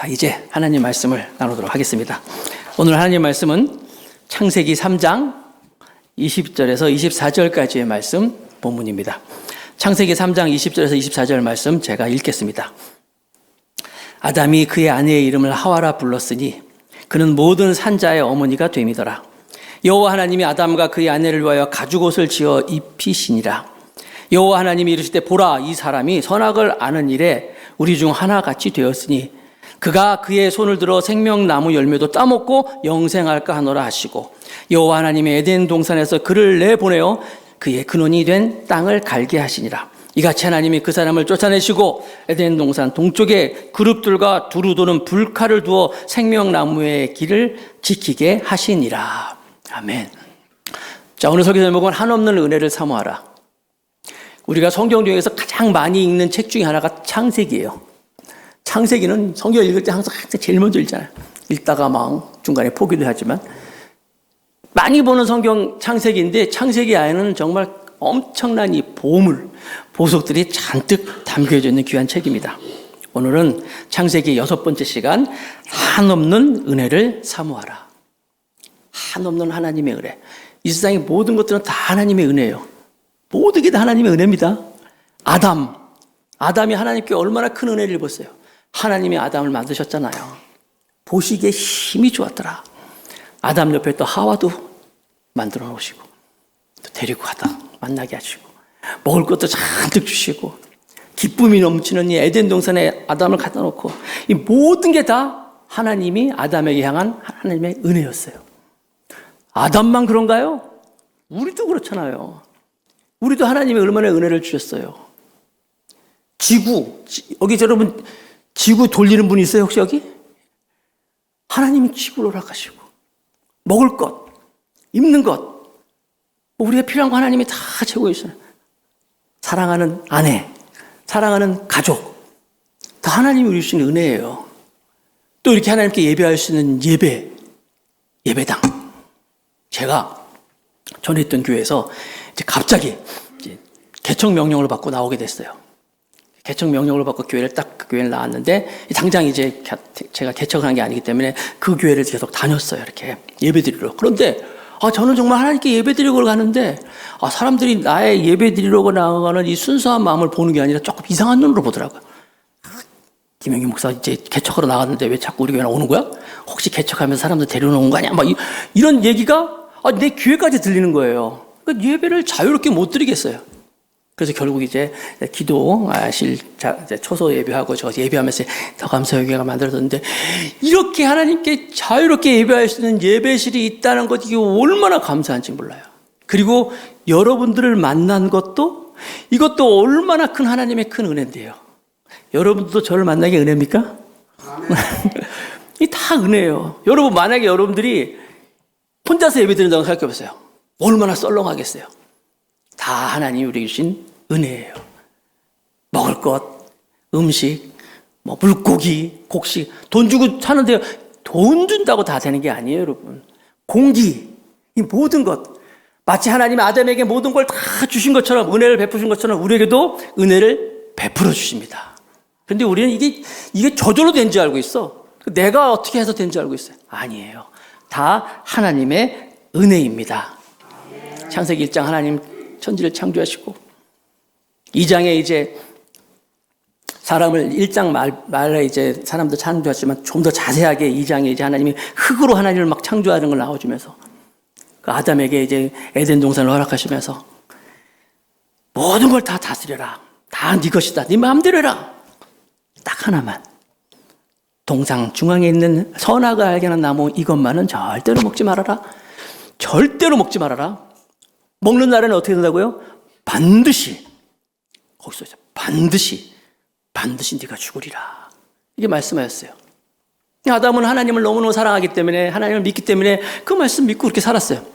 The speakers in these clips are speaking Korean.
자, 이제 하나님 말씀을 나누도록 하겠습니다. 오늘 하나님 말씀은 창세기 3장 20절에서 24절까지의 말씀 본문입니다. 창세기 3장 20절에서 24절 말씀 제가 읽겠습니다. 아담이 그의 아내의 이름을 하와라 불렀으니 그는 모든 산자의 어머니가 됨이더라. 여호와 하나님이 아담과 그의 아내를 위하여 가죽옷을 지어 입히시니라. 여호와 하나님이 이르시되 보라, 이 사람이 선악을 아는 일에 우리 중 하나같이 되었으니 그가 그의 손을 들어 생명나무 열매도 따먹고 영생할까 하노라 하시고, 여호와 하나님이 에덴 동산에서 그를 내보내어 그의 근원이 된 땅을 갈게 하시니라. 이같이 하나님이 그 사람을 쫓아내시고 에덴 동산 동쪽에 그룹들과 두루 도는 불칼을 두어 생명나무의 길을 지키게 하시니라. 아멘. 자, 오늘 설교 제목은 한없는 은혜를 사모하라. 우리가 성경 중에서 가장 많이 읽는 책 중에 하나가 창세기예요. 창세기는 성경 읽을 때 항상 제일 먼저 읽잖아요. 읽다가 막 중간에 포기도 하지만 많이 보는 성경 창세기인데, 창세기 안에는 정말 엄청난 이 보물, 보석들이 잔뜩 담겨져 있는 귀한 책입니다. 오늘은 창세기 6번째 시간, 한없는 은혜를 사모하라. 한없는 하나님의 은혜. 이 세상의 모든 것들은 다 하나님의 은혜예요. 모든 게 다 하나님의 은혜입니다. 아담이 하나님께 얼마나 큰 은혜를 입었어요. 하나님이 아담을 만드셨잖아요. 보시기에 힘이 좋았더라. 아담 옆에 또 하와도 만들어 놓으시고, 또 데리고 가다 만나게 하시고, 먹을 것도 잔뜩 주시고, 기쁨이 넘치는 이 에덴 동산에 아담을 갖다 놓고, 이 모든 게 다 하나님이 아담에게 향한 하나님의 은혜였어요. 아담만 그런가요? 우리도 그렇잖아요. 우리도 하나님이 얼마나 은혜를 주셨어요. 여기 여러분 지구 돌리는 분 있어요, 혹시 여기? 하나님이 지구를 허락하시고, 먹을 것, 입는 것, 우리가 필요한 거 하나님이 다 채우고 있어요. 사랑하는 아내, 사랑하는 가족, 다 하나님이 우리 주신 은혜예요. 또 이렇게 하나님께 예배할 수 있는 예배당. 제가 전에 있던 교회에서 이제 갑자기 개척 명령을 받고 나오게 됐어요. 개척 명령을 받고 그 교회를 나왔는데, 당장 이제 제가 개척을 한 게 아니기 때문에 그 교회를 계속 다녔어요. 이렇게 예배 드리러. 그런데 저는 정말 하나님께 예배 드리러 가는데, 사람들이 나의 예배 드리러 나가는 이 순수한 마음을 보는 게 아니라 조금 이상한 눈으로 보더라고요. 김영기 목사 이제 개척하러 나갔는데 왜 자꾸 우리 교회 오는 거야? 혹시 개척하면서 사람들 데려오는 거 아니야? 막 이런 얘기가 내 귀에까지 들리는 거예요. 그러니까 예배를 자유롭게 못 드리겠어요. 그래서 결국 이제 기도실 초소 예배하고 저 예배하면서 더 감사회가 만들어졌는데, 이렇게 하나님께 자유롭게 예배할 수 있는 예배실이 있다는 것, 이게 얼마나 감사한지 몰라요. 그리고 여러분들을 만난 것도, 이것도 얼마나 큰 하나님의 큰 은혜인데요. 여러분들도 저를 만나게 은혜입니까? 이 다 은혜예요. 여러분, 만약에 여러분들이 혼자서 예배 드린다고 생각해 보세요. 얼마나 썰렁하겠어요. 다 하나님이 우리에게 주신 은혜예요. 먹을 것, 음식, 물고기, 곡식, 돈 주고 사는데 돈 준다고 다 되는 게 아니에요, 여러분. 공기, 이 모든 것, 마치 하나님이 아담에게 모든 걸 다 주신 것처럼, 은혜를 베푸신 것처럼 우리에게도 은혜를 베풀어 주십니다. 그런데 우리는 이게 저절로 된 줄 알고 있어. 내가 어떻게 해서 된 줄 알고 있어요. 아니에요. 다 하나님의 은혜입니다. 창세기 1장 하나님 천지를 창조하시고, 2장에 이제 사람을 1장 말에 이제 사람도 창조하지만 좀 더 자세하게 2장에 이제 하나님이 흙으로 하나님을 막 창조하는 걸 나와주면서, 그 아담에게 이제 에덴 동산을 허락하시면서 모든 걸 다 다스려라. 다 네 것이다. 네 마음대로 해라. 딱 하나만. 동상 중앙에 있는 선악을 알게 하는 나무, 이것만은 절대로 먹지 말아라. 절대로 먹지 말아라. 먹는 날에는 어떻게 된다고요? 반드시, 거기서 반드시 네가 죽으리라. 이게 말씀하셨어요. 아담은 하나님을 너무너무 사랑하기 때문에, 하나님을 믿기 때문에 그 말씀 믿고 그렇게 살았어요.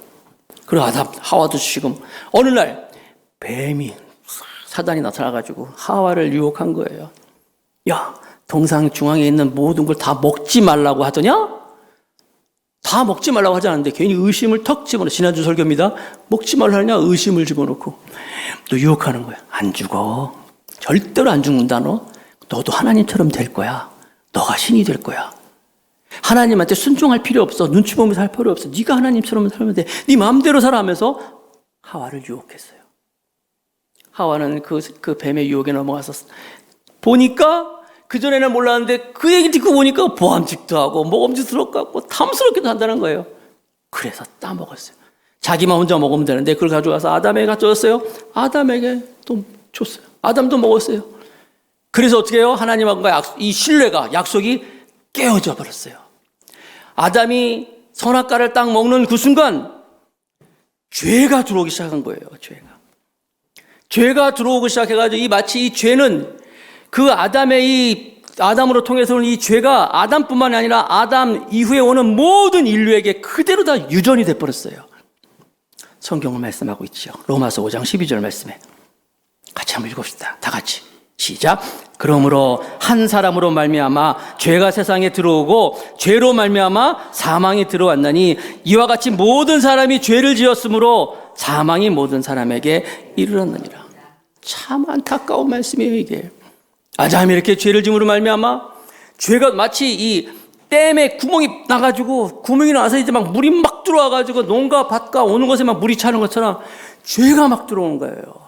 그리고 하와도 지금 어느 날 뱀이, 사단이 나타나가지고 하와를 유혹한 거예요. 야, 동상 중앙에 있는 모든 걸 다 먹지 말라고 하더냐? 다 먹지 말라고 하지 않았는데 괜히 의심을 턱 집어넣어. 지난주 설교입니다. 먹지 말라냐? 의심을 집어넣고 또 유혹하는 거야. 안 죽어. 절대로 안 죽는다. 너도 하나님처럼 될 거야. 너가 신이 될 거야. 하나님한테 순종할 필요 없어. 눈치 보면서 할 필요 없어. 네가 하나님처럼 살면 돼. 네 마음대로 살아 하면서 하와를 유혹했어요. 하와는 그 뱀의 유혹에 넘어가서 보니까 그전에는 몰랐는데 그 얘기 듣고 보니까 보암직도 하고 먹음직스럽고 하고 탐스럽기도 한다는 거예요. 그래서 따먹었어요. 자기만 혼자 먹으면 되는데 그걸 가져가서 아담에게 줬어요. 아담에게 또 줬어요. 아담도 먹었어요. 그래서 어떻게 해요? 하나님과 이 신뢰가, 약속이 깨어져 버렸어요. 아담이 선악과를 딱 먹는 그 순간 죄가 들어오기 시작한 거예요. 죄가 들어오기 시작해가지고 마치 이 죄는 그 아담으로 통해서는 이 죄가 아담뿐만이 아니라 아담 이후에 오는 모든 인류에게 그대로 다 유전이 돼버렸어요. 성경을 말씀하고 있죠. 로마서 5장 12절 말씀에 같이 한번 읽읍시다. 다 같이 시작. 그러므로 한 사람으로 말미암아 죄가 세상에 들어오고 죄로 말미암아 사망이 들어왔나니 이와 같이 모든 사람이 죄를 지었으므로 사망이 모든 사람에게 이르렀느니라. 참 안타까운 말씀이에요. 이게 아담이 이렇게 죄를 지음으로 말미암아 죄가 마치 이 댐에 구멍이 나가지고 구멍이 나서 이제 막 물이 막 들어와가지고 농가 밭가 오는 것에 막 물이 차는 것처럼 죄가 막 들어오는 거예요.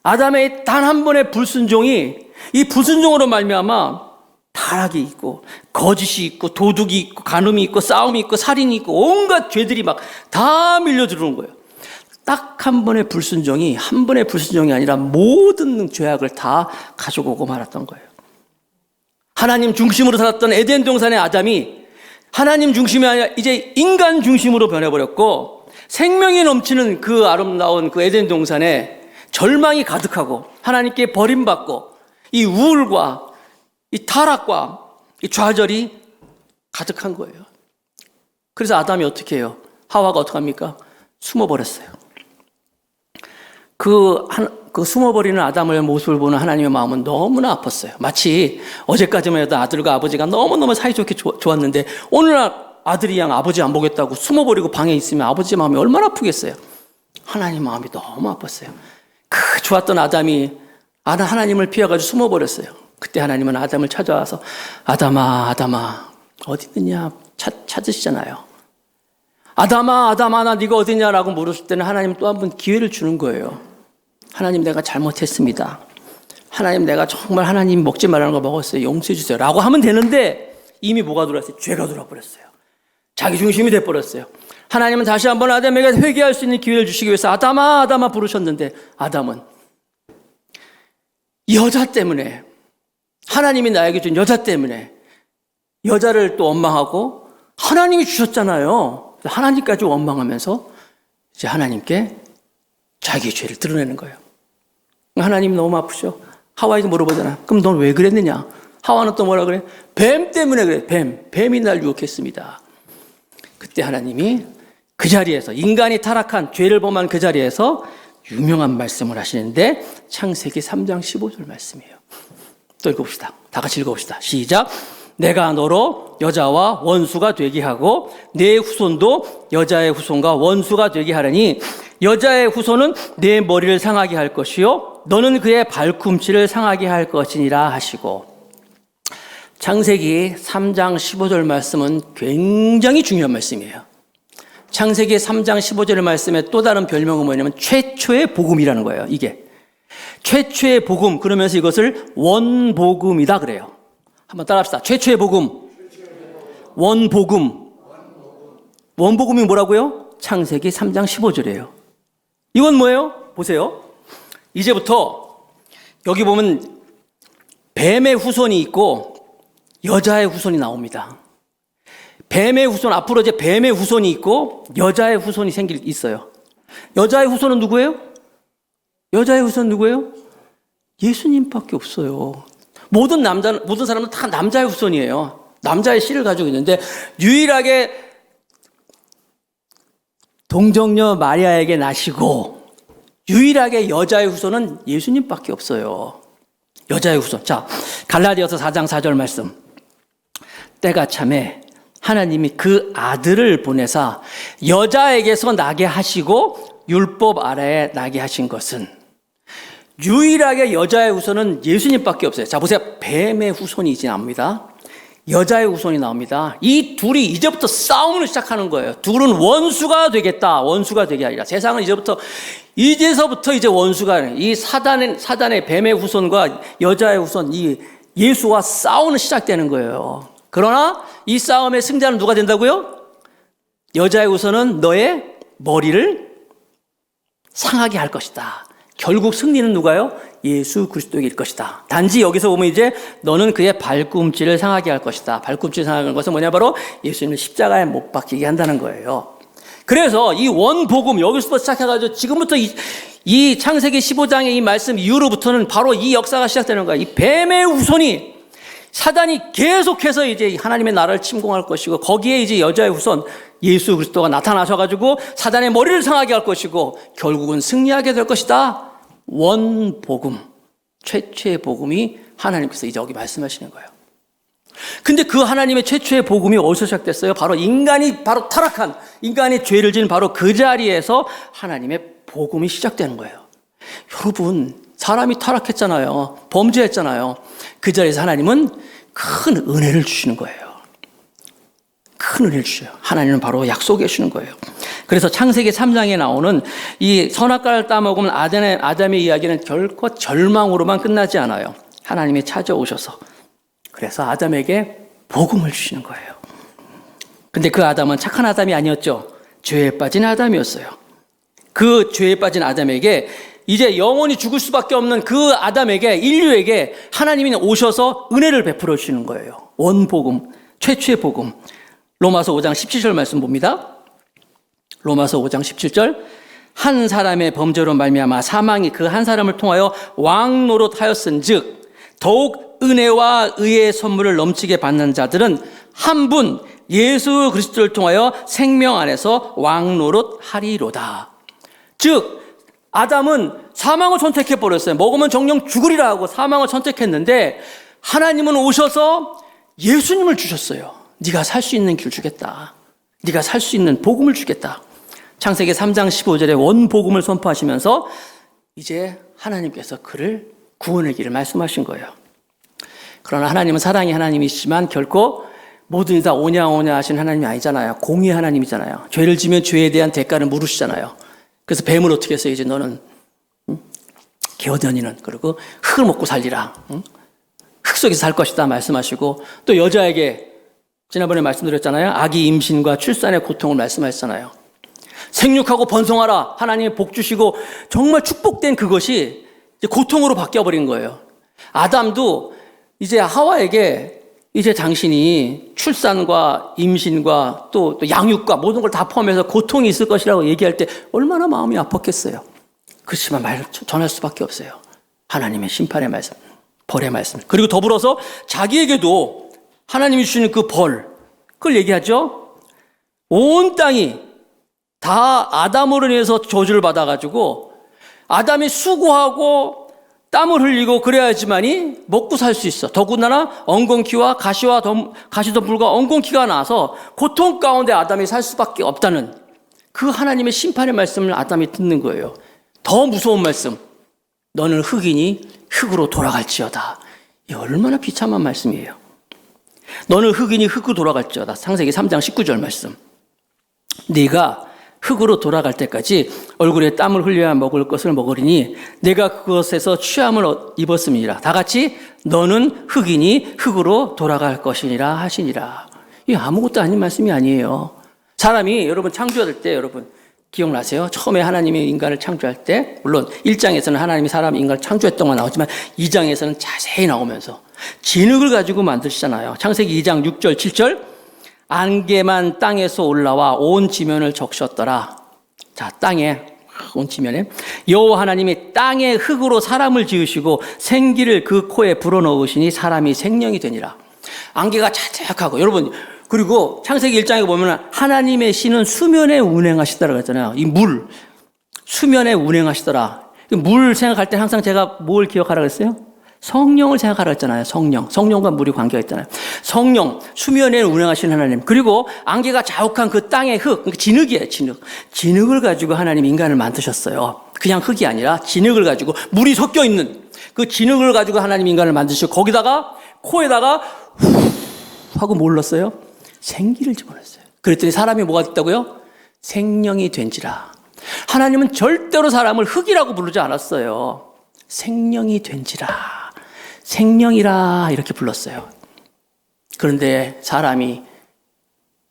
아담의 단 한 번의 불순종이 이 불순종으로 말미암아 타락이 있고 거짓이 있고 도둑이 있고 간음이 있고 싸움이 있고 살인이 있고 온갖 죄들이 막 다 밀려 들어오는 거예요. 딱 한 번의 불순종이 아니라 모든 죄악을 다 가지고 오고 말았던 거예요. 하나님 중심으로 살았던 에덴 동산의 아담이 하나님 중심이 아니라 이제 인간 중심으로 변해버렸고 생명이 넘치는 그 아름다운 그 에덴 동산에 절망이 가득하고 하나님께 버림받고 이 우울과 이 타락과 이 좌절이 가득한 거예요. 그래서 아담이 어떻게 해요? 하와가 어떻게 합니까? 숨어버렸어요. 그 숨어버리는 아담의 모습을 보는 하나님의 마음은 너무나 아팠어요. 마치 어제까지만 해도 아들과 아버지가 너무너무 사이좋게 좋았는데 오늘날 아들이 양 아버지 안 보겠다고 숨어버리고 방에 있으면 아버지 마음이 얼마나 아프겠어요. 하나님 마음이 너무 아팠어요. 그 좋았던 아담이 하나님을 피해가지고 숨어버렸어요. 그때 하나님은 아담을 찾아와서 아담아 어디 있느냐 찾으시잖아요. 아담아 나 네가 어디냐라고 물었을 때는 하나님 또 한 번 기회를 주는 거예요. 하나님 내가 잘못했습니다. 하나님 내가 정말 하나님 먹지 말라는 거 먹었어요. 용서해 주세요 라고 하면 되는데 이미 뭐가 들어왔어요? 죄가 들어와버렸어요. 자기 중심이 돼버렸어요. 하나님은 다시 한번 아담에게 회개할 수 있는 기회를 주시기 위해서 아담아 부르셨는데 아담은 여자 때문에 하나님이 나에게 준 여자 때문에 여자를 또 원망하고 하나님이 주셨잖아요. 하나님까지 원망하면서 이제 하나님께 자기의 죄를 드러내는 거예요. 하나님 너무 아프죠. 하와에도 물어보잖아. 그럼 넌 왜 그랬느냐? 하와는 또 뭐라 그래? 뱀 때문에 그래. 뱀이 날 유혹했습니다. 그때 하나님이 그 자리에서 인간이 타락한 죄를 범한 그 자리에서 유명한 말씀을 하시는데 창세기 3장 15절 말씀이에요. 또 읽어봅시다. 다 같이 읽어봅시다. 시작. 내가 너로 여자와 원수가 되게 하고 내 후손도 여자의 후손과 원수가 되게 하려니 여자의 후손은 내 머리를 상하게 할 것이요 너는 그의 발꿈치를 상하게 할 것이니라 하시고. 창세기 3장 15절 말씀은 굉장히 중요한 말씀이에요. 창세기 3장 15절 말씀의 또 다른 별명은 뭐냐면 최초의 복음이라는 거예요. 이게 최초의 복음, 그러면서 이것을 원복음이다 그래요. 한번 따라합시다. 최초의 복음, 원복음. 원복음이 뭐라고요? 창세기 3장 15절이에요. 이건 뭐예요? 보세요. 이제부터 여기 보면 뱀의 후손이 있고 여자의 후손이 나옵니다. 뱀의 후손, 앞으로 이제 뱀의 후손이 있고 여자의 후손이 있어요. 여자의 후손은 누구예요? 여자의 후손은 누구예요? 예수님밖에 없어요. 모든 사람은 다 남자의 후손이에요. 남자의 씨를 가지고 있는데 유일하게 동정녀 마리아에게 나시고 유일하게 여자의 후손은 예수님밖에 없어요. 여자의 후손. 자, 갈라디아서 4장 4절 말씀. 때가 참에 하나님이 그 아들을 보내사 여자에게서 나게 하시고 율법 아래에 나게 하신 것은 유일하게 여자의 후손은 예수님밖에 없어요. 자, 보세요. 뱀의 후손이 이제 납니다. 여자의 후손이 나옵니다. 이 둘이 이제부터 싸움을 시작하는 거예요. 둘은 원수가 되겠다. 원수가 되게 아니라 세상은 이제서부터 이제 원수가 이 사단의 뱀의 후손과 여자의 후손 이 예수와 싸움은 시작되는 거예요. 그러나 이 싸움의 승자는 누가 된다고요? 여자의 후손은 너의 머리를 상하게 할 것이다. 결국 승리는 누가요? 예수 그리스도일 것이다. 단지 여기서 보면 이제 너는 그의 발꿈치를 상하게 할 것이다. 발꿈치를 상하게 하는 것은 뭐냐? 바로 예수님을 십자가에 못 박히게 한다는 거예요. 그래서 이 원복음 여기서부터 시작해가지고 지금부터 이 창세기 15장의 이 말씀 이후로부터는 바로 이 역사가 시작되는 거예요. 이 뱀의 후손이 사단이 계속해서 이제 하나님의 나라를 침공할 것이고 거기에 이제 여자의 후손 예수 그리스도가 나타나셔가지고 사단의 머리를 상하게 할 것이고 결국은 승리하게 될 것이다. 원복음, 최초의 복음이 하나님께서 이제 여기 말씀하시는 거예요. 근데 그 하나님의 최초의 복음이 어디서 시작됐어요? 바로 바로 타락한 인간이 죄를 지은 바로 그 자리에서 하나님의 복음이 시작되는 거예요. 여러분, 사람이 타락했잖아요. 범죄했잖아요. 그 자리에서 하나님은 큰 은혜를 주시는 거예요. 큰 은혜를 주셔요. 하나님은 바로 약속해 주시는 거예요. 그래서 창세기 3장에 나오는 이 선악과를 따먹으면 아담의 이야기는 결코 절망으로만 끝나지 않아요. 하나님이 찾아오셔서 그래서 아담에게 복음을 주시는 거예요. 근데 그 아담은 착한 아담이 아니었죠. 죄에 빠진 아담이었어요. 그 죄에 빠진 아담에게 이제 영원히 죽을 수밖에 없는 그 아담에게 인류에게 하나님이 오셔서 은혜를 베풀어 주시는 거예요. 원복음, 최초의 복음. 로마서 5장 17절 말씀 봅니다. 로마서 5장 17절 한 사람의 범죄로 말미암아 사망이 그 한 사람을 통하여 왕노릇하였은즉 더욱 은혜와 의의 선물을 넘치게 받는 자들은 한 분 예수 그리스도를 통하여 생명 안에서 왕노릇하리로다. 즉 아담은 사망을 선택해버렸어요. 먹으면 정령 죽으리라 하고 사망을 선택했는데 하나님은 오셔서 예수님을 주셨어요. 네가 살 수 있는 길 주겠다. 네가 살 수 있는 복음을 주겠다. 창세기 3장 15절에 원복음을 선포하시면서 이제 하나님께서 그를 구원의 길을 말씀하신 거예요. 그러나 하나님은 사랑의 하나님이시지만 결코 모든 다 오냐 하신 하나님이 아니잖아요. 공의의 하나님이잖아요. 죄를 지면 죄에 대한 대가를 물으시잖아요. 그래서 뱀을 어떻게 했어요? 이제 너는 게어다니는 그리고 흙을 먹고 살리라. 흙 속에서 살 것이다 말씀하시고 또 여자에게 지난번에 말씀드렸잖아요. 아기 임신과 출산의 고통을 말씀하셨잖아요. 생육하고 번성하라. 하나님의 복 주시고 정말 축복된 그것이 이제 고통으로 바뀌어버린 거예요. 아담도 이제 하와에게 이제 당신이 출산과 임신과 또 양육과 모든 걸 다 포함해서 고통이 있을 것이라고 얘기할 때 얼마나 마음이 아팠겠어요. 그렇지만 말 전할 수밖에 없어요. 하나님의 심판의 말씀, 벌의 말씀. 그리고 더불어서 자기에게도 하나님이 주시는 그 벌, 그걸 얘기하죠. 온 땅이 다 아담으로 인해서 저주를 받아가지고 아담이 수고하고 땀을 흘리고 그래야지만이 먹고 살 수 있어. 더군다나 엉겅퀴와 가시덤불과 엉겅퀴가 나서 고통 가운데 아담이 살 수밖에 없다는 그 하나님의 심판의 말씀을 아담이 듣는 거예요. 더 무서운 말씀. 너는 흙이니 흙으로 돌아갈지어다. 이 얼마나 비참한 말씀이에요. 너는 흙이니 흙으로 돌아갈지어다. 창세기 3장 19절 말씀. 네가 흙으로 돌아갈 때까지 얼굴에 땀을 흘려야 먹을 것을 먹으리니 내가 그것에서 취함을 입었음이니라. 다 같이 너는 흙이니 흙으로 돌아갈 것이니라 하시니라. 이 아무것도 아닌 말씀이 아니에요. 사람이 여러분 창조할 때 여러분 기억나세요? 처음에 하나님이 인간을 창조할 때 물론 1장에서는 하나님이 사람 인간을 창조했던 건 나오지만 2장에서는 자세히 나오면서 진흙을 가지고 만드시잖아요. 창세기 2장 6절 7절 안개만 땅에서 올라와 온 지면을 적셨더라. 자, 땅에 온 지면에 여호와 하나님이 땅의 흙으로 사람을 지으시고 생기를 그 코에 불어넣으시니 사람이 생명이 되니라. 안개가 자작하고 여러분 그리고 창세기 1장에 보면 하나님의 신은 수면에 운행하시더라 그랬잖아요. 이 물 수면에 운행하시더라. 물 생각할 때 항상 제가 뭘 기억하라 그랬어요? 성령을 생각하라 했잖아요. 성령과 물이 관계가 있잖아요. 성령, 수면에 운행하시는 하나님. 그리고 안개가 자욱한 그 땅의 흙, 진흙이에요, 진흙. 진흙을 가지고 하나님 인간을 만드셨어요. 그냥 흙이 아니라 진흙을 가지고 물이 섞여 있는 그 진흙을 가지고 하나님 인간을 만드시고 거기다가 코에다가 하고 뭘 넣었어요? 생기를 집어넣었어요. 그랬더니 사람이 뭐가 됐다고요? 생명이 된지라. 하나님은 절대로 사람을 흙이라고 부르지 않았어요. 생명이 된지라. 생명이라 이렇게 불렀어요. 그런데 사람이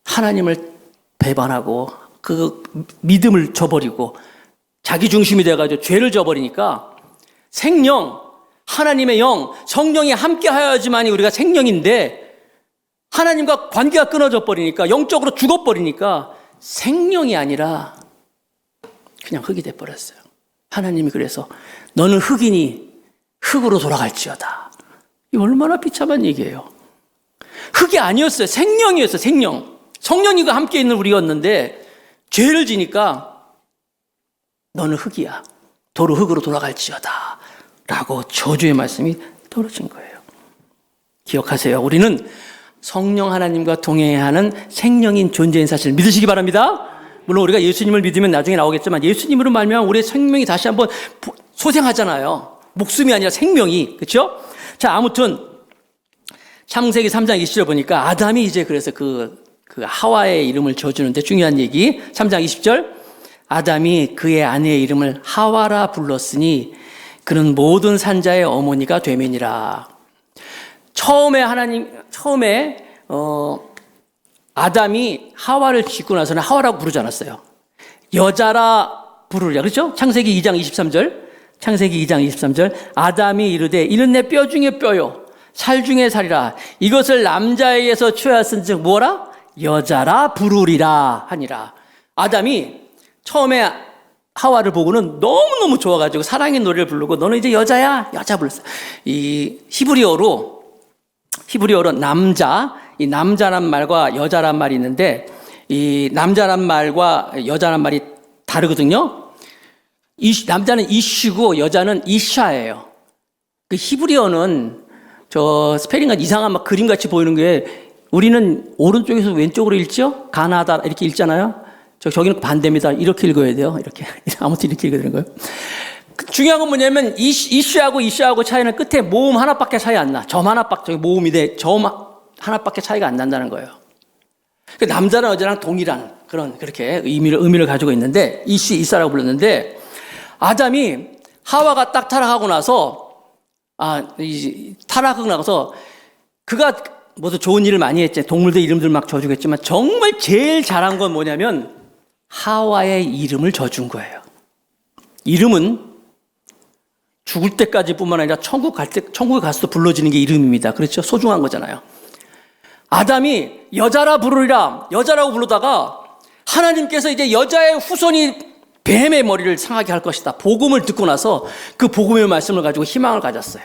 하나님을 배반하고 그 믿음을 저버리고 자기 중심이 돼가지고 죄를 저버리니까 생명, 하나님의 영, 성령이 함께 하여야지만이 우리가 생명인데 하나님과 관계가 끊어져 버리니까 영적으로 죽어버리니까 생명이 아니라 그냥 흙이 돼버렸어요. 하나님이 그래서 너는 흙이니 흙으로 돌아갈지어다. 이거 얼마나 비참한 얘기예요. 흙이 아니었어요. 생명이었어요. 생명. 성령님과 함께 있는 우리였는데 죄를 지니까 너는 흙이야. 도로 흙으로 돌아갈지어다 라고 저주의 말씀이 떨어진 거예요. 기억하세요. 우리는 성령 하나님과 동행해야 하는 생명인 존재인 사실을 믿으시기 바랍니다. 물론 우리가 예수님을 믿으면 나중에 나오겠지만 예수님으로 말미암아 우리의 생명이 다시 한번 소생하잖아요. 목숨이 아니라 생명이. 그렇죠? 자, 아무튼 창세기 3장 20절을 보니까 아담이 이제 그래서 그 하와의 이름을 지어주는데 중요한 얘기. 3장 20절. 아담이 그의 아내의 이름을 하와라 불렀으니 그는 모든 산자의 어머니가 되매니라. 처음에 아담이 하와를 짓고 나서는 하와라고 부르지 않았어요. 여자라 부르리라. 그렇죠? 창세기 2장 23절. 창세기 2장 23절. 아담이 이르되 이는 내 뼈 중에 뼈요 살 중에 살이라. 이것을 남자에게서 취하였은즉 뭐라? 여자라 부르리라 하니라. 아담이 처음에 하와를 보고는 너무너무 좋아가지고 사랑의 노래를 부르고 너는 이제 여자야. 여자 불렀어요. 이 히브리어로 남자, 이 남자란 말과 여자란 말이 있는데 이 남자란 말과 여자란 말이 다르거든요. 남자는 이슈고 여자는 이샤예요. 그 히브리어는 저 스페링과 이상한 막 그림같이 보이는 게 우리는 오른쪽에서 왼쪽으로 읽죠? 가나다 이렇게 읽잖아요. 저기는 반대입니다. 이렇게 읽어야 돼요. 이렇게. 아무튼 이렇게 읽어야 되는 거예요. 중요한 건 뭐냐면 이슈하고 차이는 끝에 모음 하나밖에 차이 안 나. 점 하나밖에 모음이 돼. 점 하나밖에 차이가 안 난다는 거예요. 남자랑 여자랑 동일한 그렇게 의미를 가지고 있는데 이샤라고 불렀는데 아담이 하와가 딱 타락하고 나서 타락하고 나서 그가 모두 좋은 일을 많이 했지. 동물들 이름들 막 져주겠지만 정말 제일 잘한 건 뭐냐면 하와의 이름을 져준 거예요. 이름은 죽을 때까지 뿐만 아니라 천국에 가서도 불러지는 게 이름입니다. 그렇죠? 소중한 거잖아요. 아담이 여자라 부르리라. 여자라고 부르다가 하나님께서 이제 여자의 후손이 뱀의 머리를 상하게 할 것이다. 복음을 듣고 나서 그 복음의 말씀을 가지고 희망을 가졌어요.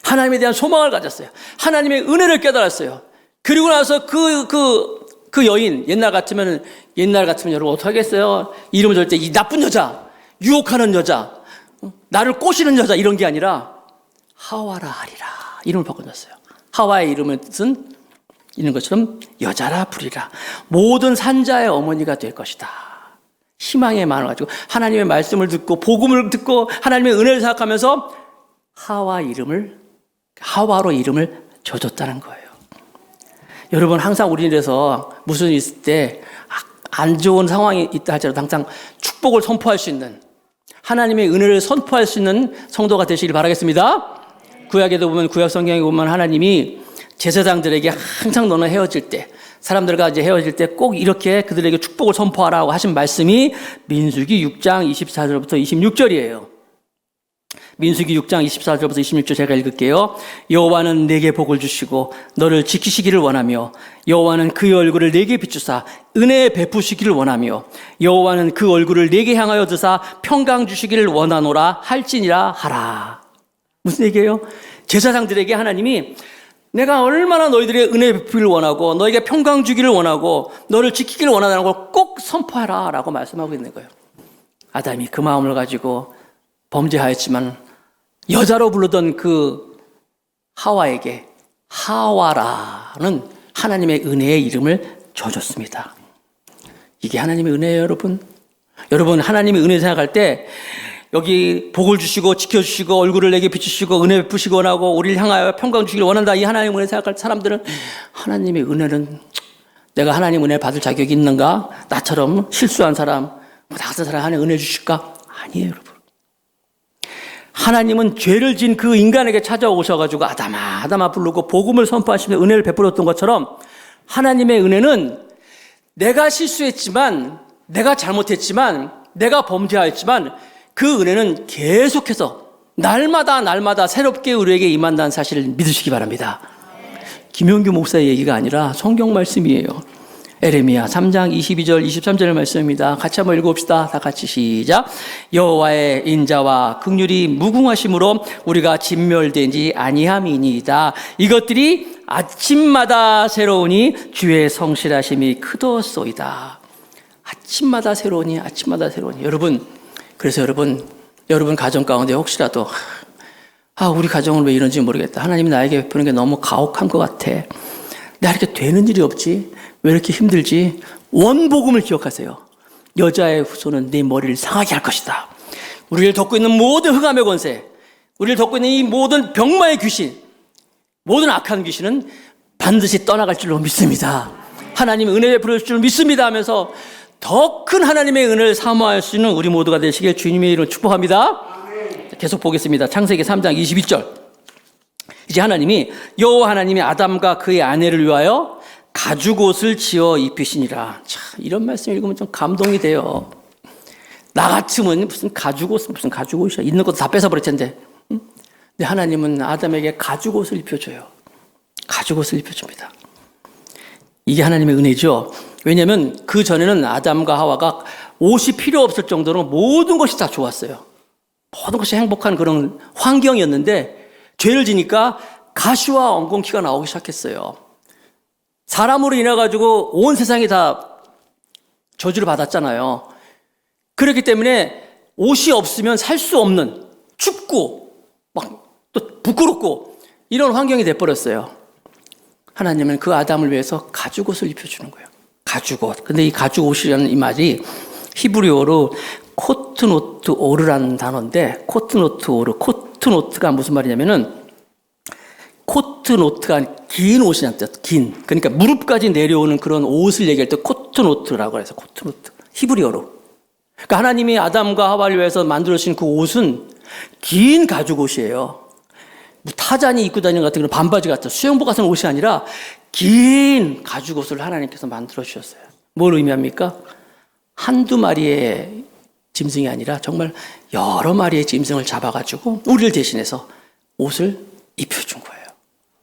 하나님에 대한 소망을 가졌어요. 하나님의 은혜를 깨달았어요. 그리고 나서 그 여인, 옛날 같으면 여러분 어떻게 하겠어요? 이름을 절 때 이 나쁜 여자, 유혹하는 여자, 나를 꼬시는 여자 이런 게 아니라 하와라 하리라. 이름을 바꿔놨어요. 하와의 이름을 뜻은 있는 것처럼 여자라 부리라. 모든 산자의 어머니가 될 것이다. 희망의 마음을 가지고 하나님의 말씀을 듣고 복음을 듣고 하나님의 은혜를 생각하면서 하와로 이름을 져줬다는 거예요. 여러분 항상 우리에서 무슨 일 있을 때 안 좋은 상황이 있다 할지라도 항상 축복을 선포할 수 있는 하나님의 은혜를 선포할 수 있는 성도가 되시길 바라겠습니다. 구약에도 보면 구약 성경에 보면 하나님이 제사장들에게 항상 너는 헤어질 때 사람들과 이제 헤어질 때 꼭 이렇게 그들에게 축복을 선포하라고 하신 말씀이 민수기 6장 24절부터 26절이에요. 민수기 6장 24절부터 26절 제가 읽을게요. 여호와는 내게 복을 주시고 너를 지키시기를 원하며 여호와는 그의 얼굴을 내게 비추사 은혜 베푸시기를 원하며 여호와는 그 얼굴을 내게 향하여 드사 평강 주시기를 원하노라 할지니라 하라. 무슨 얘기예요? 제사장들에게 하나님이 내가 얼마나 너희들의 은혜 베푸기를 원하고 너에게 평강 주기를 원하고 너를 지키기를 원하는 걸 꼭 선포하라 라고 말씀하고 있는 거예요. 아담이 그 마음을 가지고 범죄하였지만 여자로 부르던 그 하와에게 하와라는 하나님의 은혜의 이름을 줘줬습니다. 이게 하나님의 은혜예요, 여러분. 여러분 하나님의 은혜 생각할 때 여기 복을 주시고 지켜주시고 얼굴을 내게 비추시고 은혜 베푸시기 원하고 우리를 향하여 평강 주시기를 원한다. 이 하나님의 은혜 생각할 사람들은 하나님의 은혜는 내가 하나님 은혜 받을 자격이 있는가? 나처럼 실수한 사람, 나 같은 사람 하나님 은혜 주실까? 아니에요, 여러분. 하나님은 죄를 지은 그 인간에게 찾아오셔가지고 아담아 부르고 복음을 선포하시며 은혜를 베풀었던 것처럼 하나님의 은혜는 내가 실수했지만, 내가 잘못했지만, 내가 범죄하였지만 그 은혜는 계속해서 날마다 새롭게 우리에게 임한다는 사실을 믿으시기 바랍니다. 김용규 목사의 얘기가 아니라 성경 말씀이에요. 에레미야 3장 22절 23절의 말씀입니다. 같이 한번 읽어봅시다. 다 같이 시작. 여호와의 인자와 긍휼이 무궁하심으로 우리가 진멸되지 아니함이니이다. 이것들이 아침마다 새로우니 주의 성실하심이 크도소이다. 아침마다 새로우니 여러분, 그래서 여러분 가정 가운데 혹시라도 우리 가정은 왜 이런지 모르겠다. 하나님이 나에게 베푸는 게 너무 가혹한 것 같아. 내가 이렇게 되는 일이 없지? 왜 이렇게 힘들지? 원복음을 기억하세요. 여자의 후손은 네 머리를 상하게 할 것이다. 우리를 덮고 있는 모든 흑암의 권세, 우리를 덮고 있는 이 모든 병마의 귀신, 모든 악한 귀신은 반드시 떠나갈 줄로 믿습니다. 하나님의 은혜 베풀어 줄 줄 믿습니다 하면서 더 큰 하나님의 은혜를 사모할 수 있는 우리 모두가 되시길 주님의 이름으로 축복합니다. 계속 보겠습니다. 창세기 3장 22절. 이제 여호와 하나님이 아담과 그의 아내를 위하여 가죽옷을 지어 입히시니라. 참, 이런 말씀 읽으면 좀 감동이 돼요. 나 같으면 무슨 가죽옷이야. 있는 것도 다 뺏어버릴 텐데. 근데 하나님은 아담에게 가죽옷을 입혀줘요. 가죽옷을 입혀줍니다. 이게 하나님의 은혜죠. 왜냐하면 그 전에는 아담과 하와가 옷이 필요 없을 정도로 모든 것이 다 좋았어요. 모든 것이 행복한 그런 환경이었는데 죄를 지니까 가시와 엉겅퀴가 나오기 시작했어요. 사람으로 인해 가지고 온 세상이 다 저주를 받았잖아요. 그렇기 때문에 옷이 없으면 살 수 없는, 춥고 막 또 부끄럽고 이런 환경이 돼버렸어요. 하나님은 그 아담을 위해서 가죽옷을 입혀주는 거예요. 가죽옷. 근데 이 가죽옷이라는 이 말이 히브리어로 코트노트 오르라는 단어인데, 코트노트가 무슨 말이냐면은 코트노트가 긴 옷이란 뜻, 긴. 그러니까 무릎까지 내려오는 그런 옷을 얘기할 때 코트노트라고 해서 코트노트. 히브리어로. 그러니까 하나님이 아담과 하와를 위해서 만들어주신 그 옷은 긴 가죽옷이에요. 뭐 타잔이 입고 다니는 같은 그런 반바지 같은 수영복 같은 옷이 아니라 긴 가죽옷을 하나님께서 만들어주셨어요. 뭘 의미합니까? 한두 마리의 짐승이 아니라 정말 여러 마리의 짐승을 잡아가지고 우리를 대신해서 옷을 입혀준 거예요.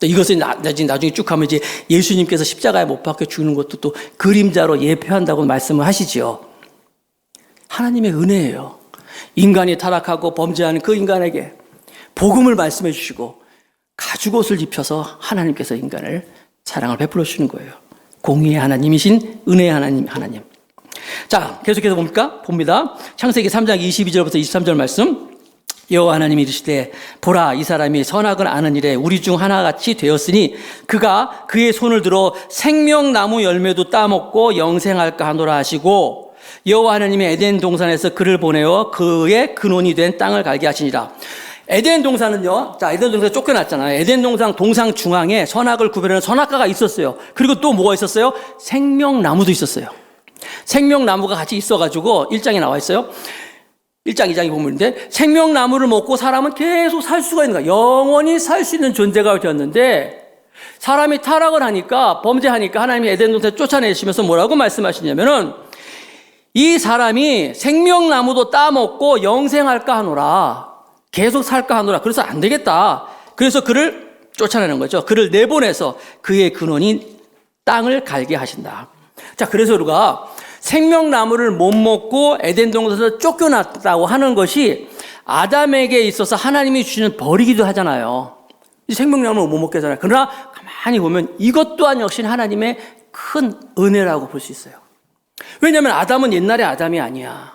또 이것을 나중에 쭉 가면 이제 예수님께서 십자가에 못 박혀 죽는 것도 또 그림자로 예표한다고 말씀을 하시죠. 하나님의 은혜예요. 인간이 타락하고 범죄하는 그 인간에게 복음을 말씀해 주시고 가죽옷을 입혀서 하나님께서 인간을 사랑을 베풀어 주시는 거예요. 공의의 하나님이신 은혜의 하나님. 자, 계속해서 봅니다. 창세기 3장 22절부터 23절 말씀. 여호와 하나님이 이르시되 보라, 이 사람이 선악을 아는 일에 우리 중 하나같이 되었으니 그가 그의 손을 들어 생명나무 열매도 따먹고 영생할까 하노라 하시고, 여호와 하나님이 에덴 동산에서 그를 보내어 그의 근원이 된 땅을 갈게 하시니라. 에덴 동산은요, 자, 에덴 동산에 쫓겨났잖아요. 에덴 동상 중앙에 선악을 구별하는 선악과가 있었어요. 그리고 또 뭐가 있었어요? 생명나무도 있었어요. 생명나무가 같이 있어가지고 1장에 나와 있어요. 1장, 2장이 보면인데, 생명나무를 먹고 사람은 계속 살 수가 있는 거야. 영원히 살 수 있는 존재가 되었는데, 사람이 타락을 하니까, 범죄하니까 하나님이 에덴 동산에 쫓아내시면서 뭐라고 말씀하시냐면은, 이 사람이 생명나무도 따먹고 영생할까 하노라. 계속 살까 하노라. 그래서 안 되겠다. 그래서 그를 쫓아내는 거죠. 그를 내보내서 그의 근원인 땅을 갈게 하신다. 자, 그래서 우리가 생명나무를 못 먹고 에덴 동산에서 쫓겨났다고 하는 것이 아담에게 있어서 하나님이 주시는 벌이기도 하잖아요. 이 생명나무를 못 먹게 하잖아요. 그러나 가만히 보면 이것 또한 역시 하나님의 큰 은혜라고 볼 수 있어요. 왜냐하면 아담은 옛날의 아담이 아니야.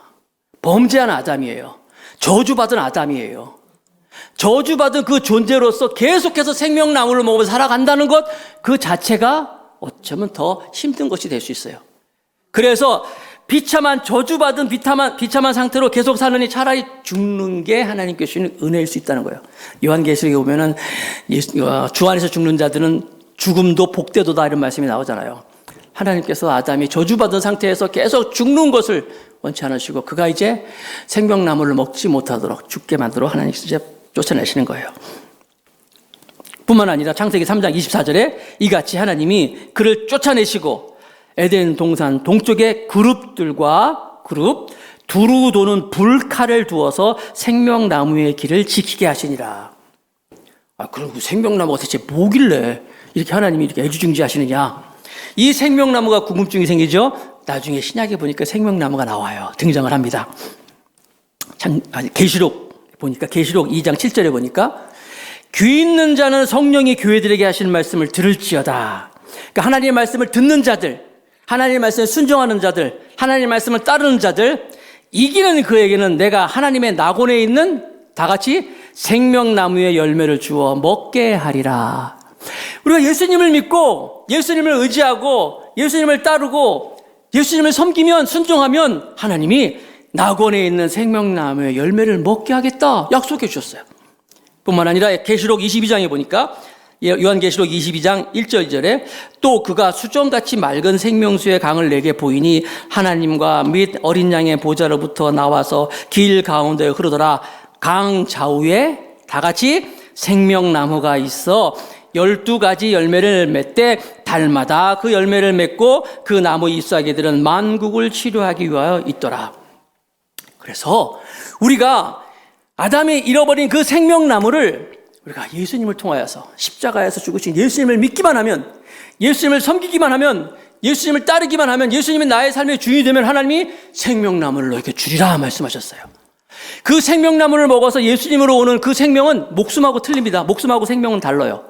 범죄한 아담이에요. 저주받은 아담이에요. 저주받은 그 존재로서 계속해서 생명나무를 먹으면서 살아간다는 것, 그 자체가 어쩌면 더 힘든 것이 될 수 있어요. 그래서 비참한 저주받은 비참한 상태로 계속 사느니 차라리 죽는 게 하나님께 주시는 은혜일 수 있다는 거예요. 요한계시록에 보면은 주 안에서 죽는 자들은 죽음도 복되도다 이런 말씀이 나오잖아요. 하나님께서 아담이 저주받은 상태에서 계속 죽는 것을 원치 않으시고 그가 이제 생명나무를 먹지 못하도록 죽게 만들어 하나님께서 이제 쫓아내시는 거예요. 뿐만 아니라 창세기 3장 24절에 이같이 하나님이 그를 쫓아내시고 에덴 동산 동쪽에 그룹 두루 도는 불칼을 두어서 생명나무의 길을 지키게 하시니라. 그럼 그 생명나무가 대체 뭐길래 이렇게 하나님이 이렇게 애지중지하시느냐? 이 생명나무가 궁금증이 생기죠? 나중에 신약에 보니까 생명나무가 나와요. 등장을 합니다. 계시록 보니까 계시록 2장 7절에 보니까 귀 있는 자는 성령이 교회들에게 하시는 말씀을 들을지어다. 그러니까 하나님의 말씀을 듣는 자들, 하나님의 말씀에 순종하는 자들, 하나님의 말씀을 따르는 자들, 이기는 그에게는 내가 하나님의 낙원에 있는 다 같이 생명나무의 열매를 주어 먹게 하리라. 우리가 예수님을 믿고 예수님을 의지하고 예수님을 따르고 예수님을 섬기면 순종하면 하나님이 낙원에 있는 생명나무의 열매를 먹게 하겠다 약속해 주셨어요. 뿐만 아니라 계시록 22장에 보니까 요한계시록 22장 1절 2절에 또 그가 수정같이 맑은 생명수의 강을 내게 보이니 하나님과 및 어린 양의 보좌로부터 나와서 길 가운데 흐르더라. 강 좌우에 다 같이 생명나무가 있어 12가지 열매를 맺되 달마다 그 열매를 맺고 그 나무 잎사귀들은 만국을 치료하기 위하여 있더라. 그래서 우리가 아담이 잃어버린 그 생명나무를 우리가 예수님을 통하여서 십자가에서 죽으신 예수님을 믿기만 하면, 예수님을 섬기기만 하면, 예수님을 따르기만 하면, 예수님이 나의 삶의 주인이 되면 하나님이 생명나무를 너에게 주리라 말씀하셨어요. 그 생명나무를 먹어서 예수님으로 오는 그 생명은 목숨하고 틀립니다. 목숨하고 생명은 달라요.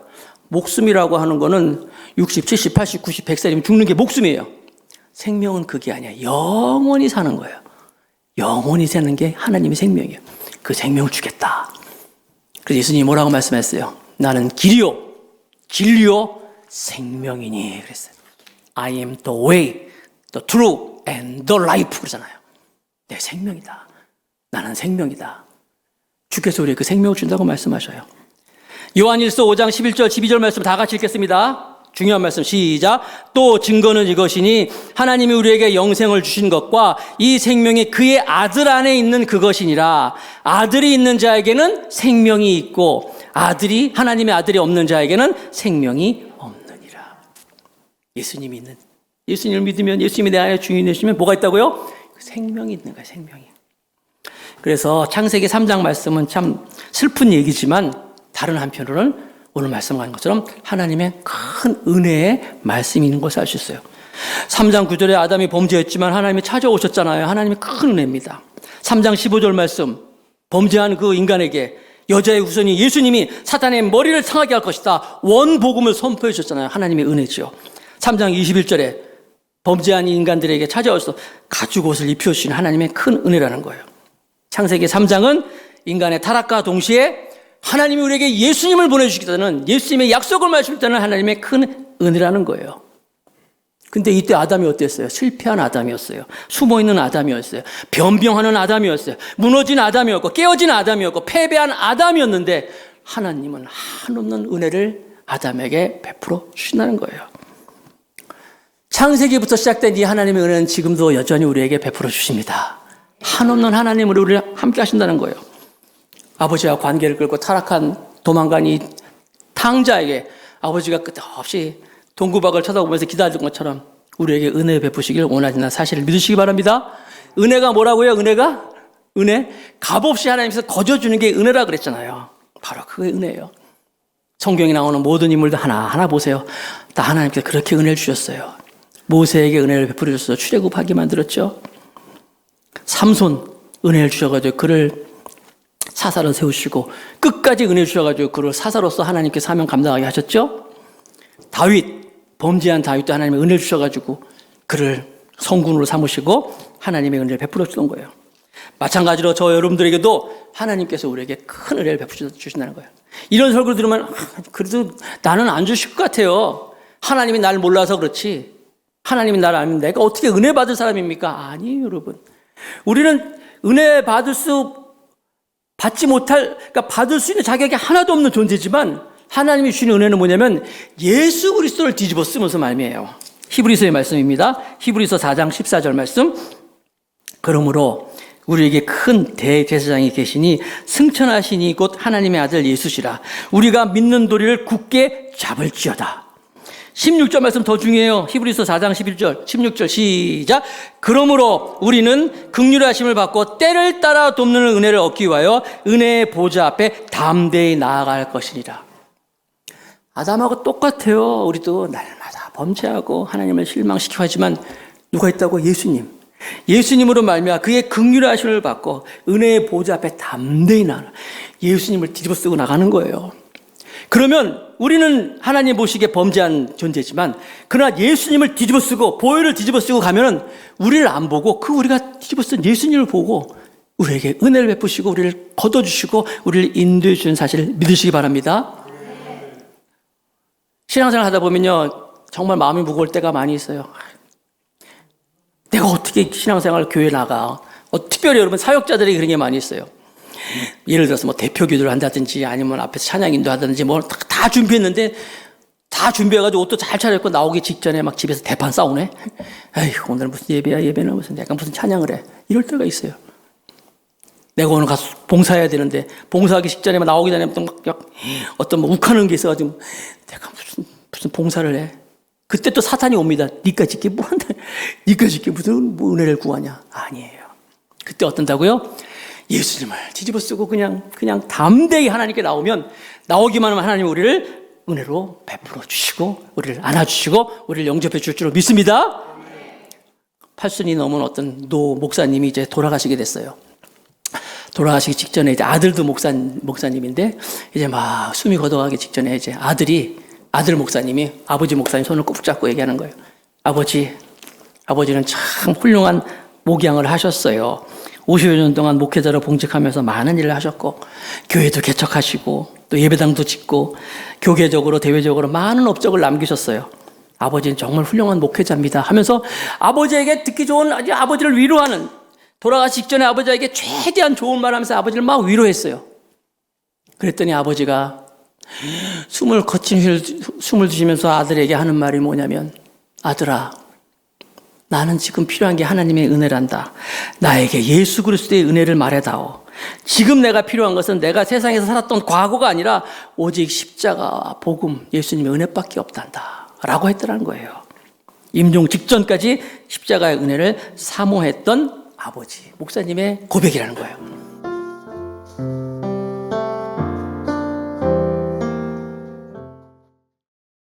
목숨이라고 하는 거는 60, 70, 80, 90, 100살이면 죽는 게 목숨이에요. 생명은 그게 아니야. 영원히 사는 거예요. 영원히 사는 게 하나님의 생명이에요. 그 생명을 주겠다. 그래서 예수님이 뭐라고 말씀했어요? 나는 길이요, 진리요, 생명이니 그랬어요. I am the way, the truth, and the life 그러잖아요. 내 생명이다. 나는 생명이다. 주께서 우리에게 그 생명을 준다고 말씀하셔요. 요한일서 5장 11절 12절 말씀 다 같이 읽겠습니다. 중요한 말씀 시작. 또 증거는 이것이니 하나님이 우리에게 영생을 주신 것과 이 생명이 그의 아들 안에 있는 그것이니라. 아들이 있는 자에게는 생명이 있고 하나님의 아들이 없는 자에게는 생명이 없느니라. 예수님을 믿으면 예수님이 내 안에 주인이 되시면 뭐가 있다고요? 생명이 있는 거예요. 생명이. 그래서 창세기 3장 말씀은 참 슬픈 얘기지만 다른 한편으로는 오늘 말씀한 것처럼 하나님의 큰 은혜의 말씀이 있는 것을 알 수 있어요. 3장 9절에 아담이 범죄했지만 하나님이 찾아오셨잖아요. 하나님의 큰 은혜입니다. 3장 15절 말씀, 범죄한 그 인간에게 여자의 후손이 예수님이 사탄의 머리를 상하게 할 것이다. 원복음을 선포해 주셨잖아요. 하나님의 은혜죠. 3장 21절에 범죄한 인간들에게 찾아와서 가죽옷을 입혀주신 하나님의 큰 은혜라는 거예요. 창세기 3장은 인간의 타락과 동시에 하나님이 우리에게 예수님을 보내주시겠다는 예수님의 약속을 말씀했다는 하나님의 큰 은혜라는 거예요. 근데 이때 아담이 어땠어요? 실패한 아담이었어요. 숨어있는 아담이었어요. 변병하는 아담이었어요. 무너진 아담이었고 깨어진 아담이었고 패배한 아담이었는데 하나님은 한없는 은혜를 아담에게 베풀어 주신다는 거예요. 창세기부터 시작된 이 하나님의 은혜는 지금도 여전히 우리에게 베풀어 주십니다. 한없는 하나님으로 우리를 함께 하신다는 거예요. 아버지와 관계를 끊고 타락한 도망간 이 탕자에게 아버지가 끝없이 동구박을 쳐다보면서 기다리는 것처럼 우리에게 은혜 베푸시길 원하시는 사실을 믿으시기 바랍니다. 은혜가 뭐라고요? 은혜? 값없이 하나님께서 거저주는 게 은혜라 그랬잖아요. 바로 그게 은혜예요. 성경에 나오는 모든 인물들 하나하나 보세요. 다 하나님께서 그렇게 은혜를 주셨어요. 모세에게 은혜를 베풀어 주셔서 출애굽하게 만들었죠. 삼손 은혜를 주셔가지고 그를 사사로 세우시고 끝까지 은혜 주셔가지고 그를 사사로서 하나님께 사명 감당하게 하셨죠. 다윗, 범죄한 다윗도 하나님의 은혜를 주셔가지고 그를 성군으로 삼으시고 하나님의 은혜를 베풀어 주던 거예요. 마찬가지로 저 여러분들에게도 하나님께서 우리에게 큰 은혜를 베풀어 주신다는 거예요. 이런 설교를 들으면 그래도 나는 안 주실 것 같아요. 하나님이 나를 몰라서 그렇지. 하나님이 나를 알면 내가 어떻게 은혜 받을 사람입니까? 아니에요, 여러분. 우리는 은혜 받을 수 있는 자격이 하나도 없는 존재지만 하나님이 주시는 은혜는 뭐냐면 예수 그리스도를 뒤집어 쓰면서 말미에요. 히브리서의 말씀입니다. 히브리서 4장 14절 말씀. 그러므로 우리에게 큰 대제사장이 계시니 승천하시니 곧 하나님의 아들 예수시라. 우리가 믿는 도리를 굳게 잡을지어다. 16절 말씀 더 중요해요. 히브리서 4장 11절 16절 시작. 그러므로 우리는 긍휼의 하심을 받고 때를 따라 돕는 은혜를 얻기 위하여 은혜의 보좌 앞에 담대히 나아갈 것이니라. 아담하고 똑같아요. 우리도 날마다 범죄하고 하나님을 실망시키고 하지만 누가 있다고? 예수님. 예수님으로 말미암아 그의 긍휼의 하심을 받고 은혜의 보좌 앞에 담대히 나아가 예수님을 뒤집어 쓰고 나가는 거예요. 그러면 우리는 하나님 보시기에 범죄한 존재지만 그러나 예수님을 뒤집어 쓰고 보혈을 뒤집어 쓰고 가면은 우리를 안 보고 그 우리가 뒤집어 쓴 예수님을 보고 우리에게 은혜를 베푸시고 우리를 걷어주시고 우리를 인도해 주는 사실을 믿으시기 바랍니다. 신앙생활 하다 보면요 정말 마음이 무거울 때가 많이 있어요. 내가 어떻게 신앙생활 교회 나가? 특별히 여러분 사역자들이 그런 게 많이 있어요. 예를 들어서 뭐 대표 기도를 한다든지 아니면 앞에서 찬양 인도하든지 뭐 다 준비했는데 다 준비해가지고 옷도 잘 차려입고 나오기 직전에 막 집에서 대판 싸우네. 에휴 오늘 무슨 예배야 예배는 무슨 약간 무슨 찬양을 해. 이럴 때가 있어요. 내가 오늘 가서 봉사해야 되는데 봉사하기 직전에 막 나오기 전에 막 어떤 뭐 욱하는 게 있어가지고 내가 무슨 봉사를 해. 그때 또 사탄이 옵니다. 니까 짓게 뭐 한다. 니까 짓게 무슨 뭐 은혜를 구하냐. 아니에요. 그때 어떤다고요? 예수님을 뒤집어 쓰고 그냥 담대히 하나님께 나오기만 하면 하나님 우리를 은혜로 베풀어 주시고 우리를 안아주시고 우리를 영접해 줄 줄로 믿습니다. 80이 넘은 어떤 노 목사님이 이제 돌아가시게 됐어요. 돌아가시기 직전에 이제 아들도 목사님인데 이제 막 숨이 걷어가기 직전에 이제 아들 목사님이 아버지 목사님 손을 꼭 잡고 얘기하는 거예요. 아버지는 참 훌륭한 목양을 하셨어요. 50여 년 동안 목회자로 봉직하면서 많은 일을 하셨고 교회도 개척하시고 또 예배당도 짓고 교계적으로 대외적으로 많은 업적을 남기셨어요. 아버지는 정말 훌륭한 목회자입니다 하면서 아버지에게 듣기 좋은 아버지를 위로하는 돌아가시 직전에 아버지에게 최대한 좋은 말 하면서 아버지를 막 위로했어요. 그랬더니 아버지가 숨을 쉬면서 아들에게 하는 말이 뭐냐면 아들아 나는 지금 필요한 게 하나님의 은혜란다. 나에게 예수 그리스도의 은혜를 말해다오. 지금 내가 필요한 것은 내가 세상에서 살았던 과거가 아니라 오직 십자가, 복음, 예수님의 은혜밖에 없단다 라고 했더라는 거예요. 임종 직전까지 십자가의 은혜를 사모했던 아버지, 목사님의 고백이라는 거예요.